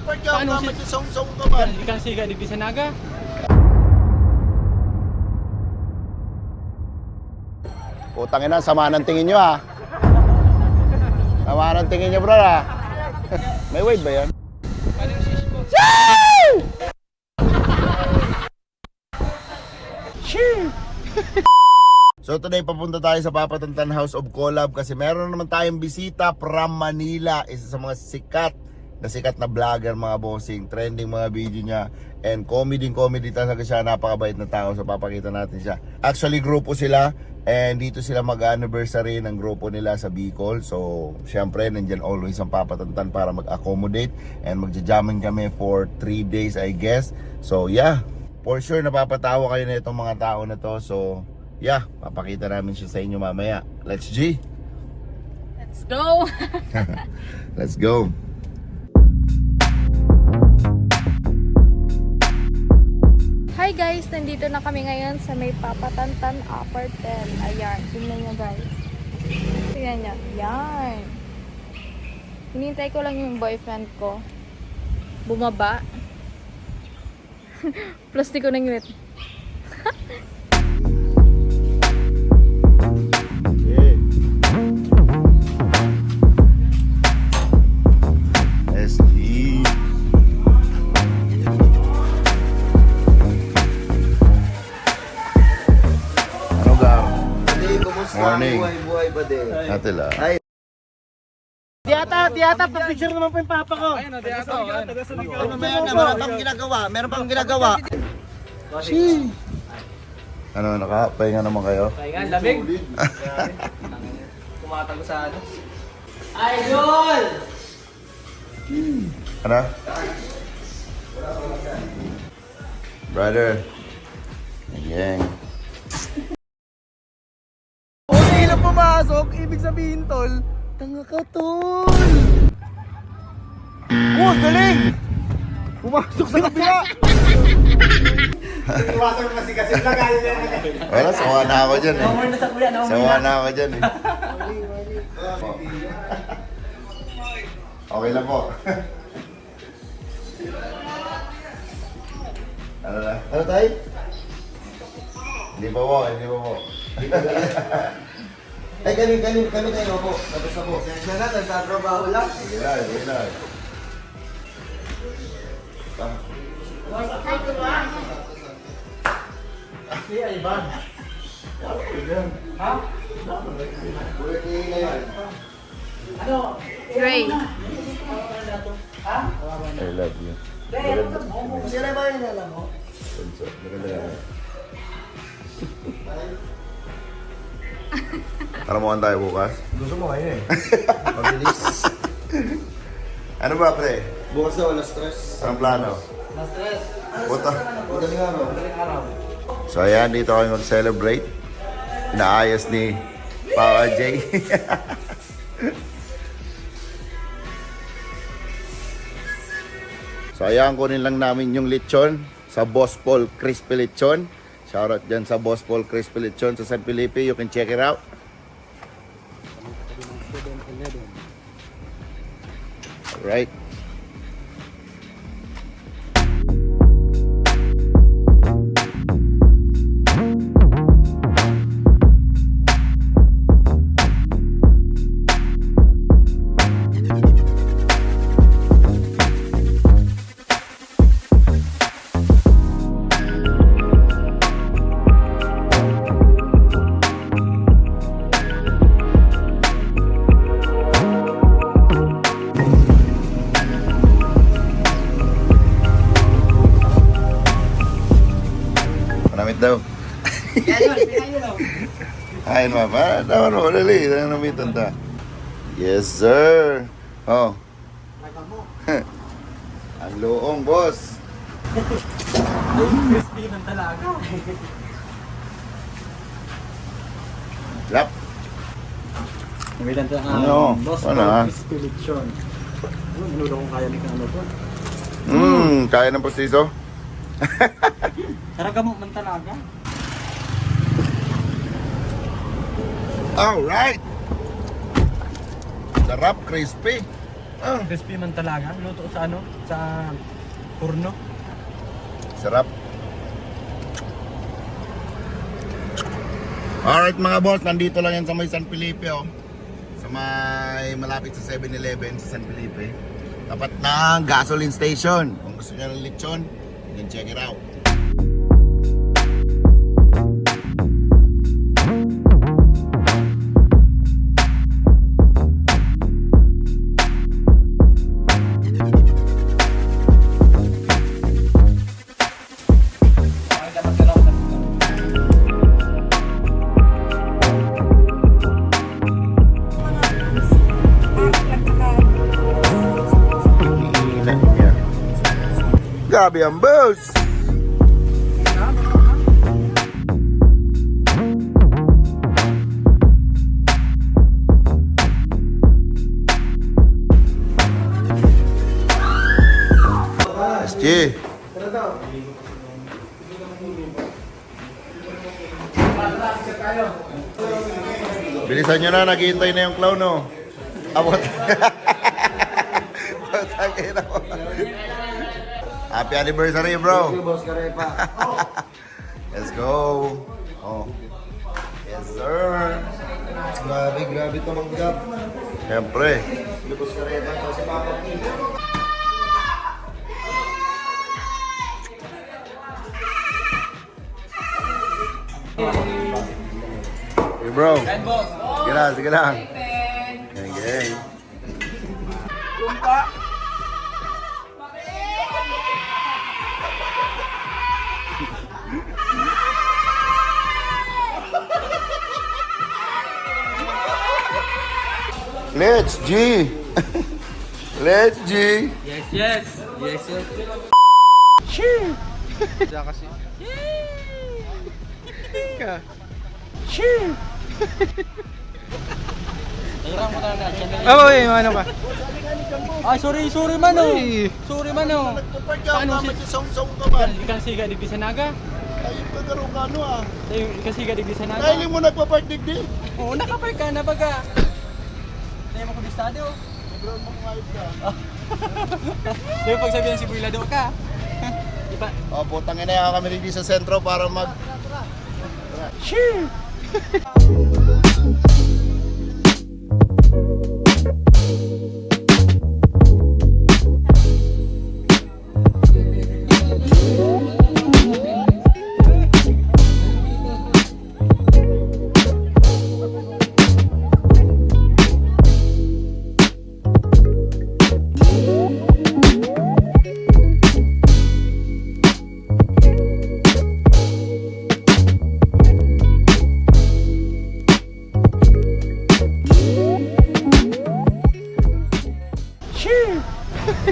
Super ka, Paano si- magsasong-song ka man. Ikan siga di Bisanaga. Putang ina, sama ng tingin nyo ah. Sama ng tingin nyo bro ah. May wave ba yan? So today papunta tayo sa Papatantan House of Collab kasi meron naman tayong bisita from Manila. Isa sa mga sikat na vlogger mga bossing. Trending mga video niya. And comedy talaga siya. Napakabait na tao. So papakita natin siya. Actually grupo sila. And dito sila mag-anniversary ng grupo nila sa Bicol. So syempre nandyan always ang Papatantan para mag-accommodate. And magja-jamming kami for 3 days I guess. So yeah, for sure napapatawa kayo na itong mga tao na to. So yeah, papakita namin siya sa inyo mamaya. Let's G! Let's go! Let's go! Hi guys! Nandito na kami ngayon sa may Papatantan Upper 10. Ayan, tingnan nyo guys. Tingnan nyo. Yan. Hinintay ko lang yung boyfriend ko. Bumaba. Plastic ko ng ngwit. SG. Ano ka? Morning. Buhay ba din? Natin lang. Tiyata, pa-picture naman po yung papa ko. Ayun, Diato. Meron pang ginagawa, meron pang ginagawa. Ano, nakapahinga naman kayo? Pahingan, lamig. Kumatago sa ano. Idol! Ano? Brother. Gang. Kung hindi lang pumasok, ibig sabihin tol, tanga ka tol! Oh, galing! Pumasok sa kabila! Iwasan mo kasi lagal na. Wala, sawa na ako dyan eh. Sawa na ako dyan eh. Okay lang po. Ano na? Ano tayo? Hindi pa po, hindi pa po. Ay, kami tayo po. Tapos na po. Sensya na, nagtatrabaho lang. Sige na, sige na. Ray. I love you. Sila ba yung alam mo? Maganda yan. Taramuhan tayo bukas. Gusto mo kayo eh. Mabilis. Ano ba pre? Bukas na wala stress. Anong plano? Na-stress. Puta. Madaling araw. So ayan, dito kami mag-celebrate. Naayos ni Papa J. So ayan, kunin lang namin yung lechon sa Boss Paul Crispy Lechon. Shoutout dyan sa Boss Paul Crispy Lechon sa San Felipe. You can check it out. Alright. Manamit daw. Ay, mama. Dawan mo, dali. Nanamitan ta. Yes, sir. Oh. Ang loong, boss. Crispy ng talaga. Lap. Namitan ito Ano? Boss Ano, ah? Crispy Lechon. Minulo kung kaya ni ano to. Kaya ng postiso? Taraga mo man talaga. Alright. Sarap, crispy. Crispy man talaga. Luto sa ano? Sa sa purno. Sarap. Alright mga boss, nandito lang yan sa may San Felipe oh. Sa may malapit sa 7-Eleven sa San Felipe. Tapat ng gasoline station. Kung gusto nyo ng lechon, you can check it out. Grabe ang boss! SG! Bilisan nyo na, naghihintay na yung clown oh. Abot. Happy anniversary, bro. Boss Karepa. Let's go. Oh. Yes, sir. Grabe tumanggap. Siyempre. Boss Karepa ito si Papa P. Hey, bro. Sige lang, sige lang. Gang, gang. Let's G. Let's G. Yes. Shoo. Diyan kasi. Ka. Shoo. Oh, ano ka? Ah, sorry man oh. Sorry man oh. Ano si song-song ka ba? Ikan siga di Sanaga. Ayun ka garo ka ano ah. Ikan siga di Sanaga. Dahil mo nagpa-party. Oo, nakapark ka na baga. Tayo mo kabistado. Bro, makayos ka. Tayo pagsabihan si Buy Lado ka. Diba? Oh, putang ina yan kami dito sa sentro para mag... Shoo.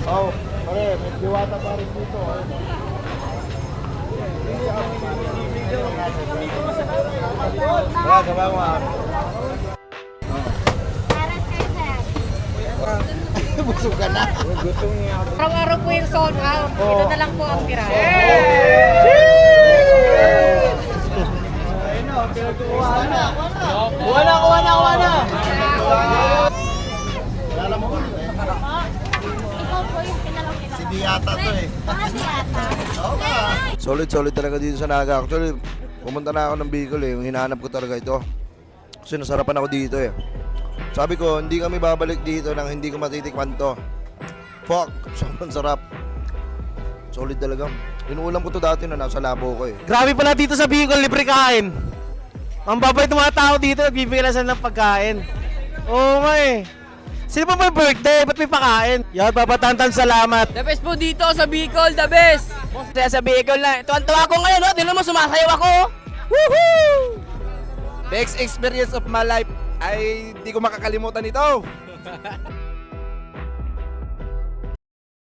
Oh, pare, may diwata pa rin dito. Wala, gaba mo ah. Busog ka na. Araw-araw po yung sold out. Ito na lang po ang tira. Kuha na. Alam mo ba? Ikaw po yung pinalong Si Diata to eh. Solid talaga dito sa Naga. Actually, pumunta na ako ng Bicol eh. Hinahanap ko talaga ito. Kasi nasarapan ako dito eh. Sabi ko, hindi kami babalik dito nang hindi ko matitikman to. Fuck, sobrang sarap. Solid talaga. Inuulam ko to dati na nasa labo ko eh. Grabe pala dito sa Bicol, libre kain. Ang babait ng mga tao dito, nagbibigay lang ng pagkain. Oo nga eh. Sino pa may birthday? Ba't may pakain? Yan, papatantan salamat. The best po dito sa Bicol, the best! Kaya sa Bicol na, tuwan-tuwa ko ngayon, no? Tingnan mo, sumasayaw ako! Woohoo! Best experience of my life ay hindi ko makakalimutan ito.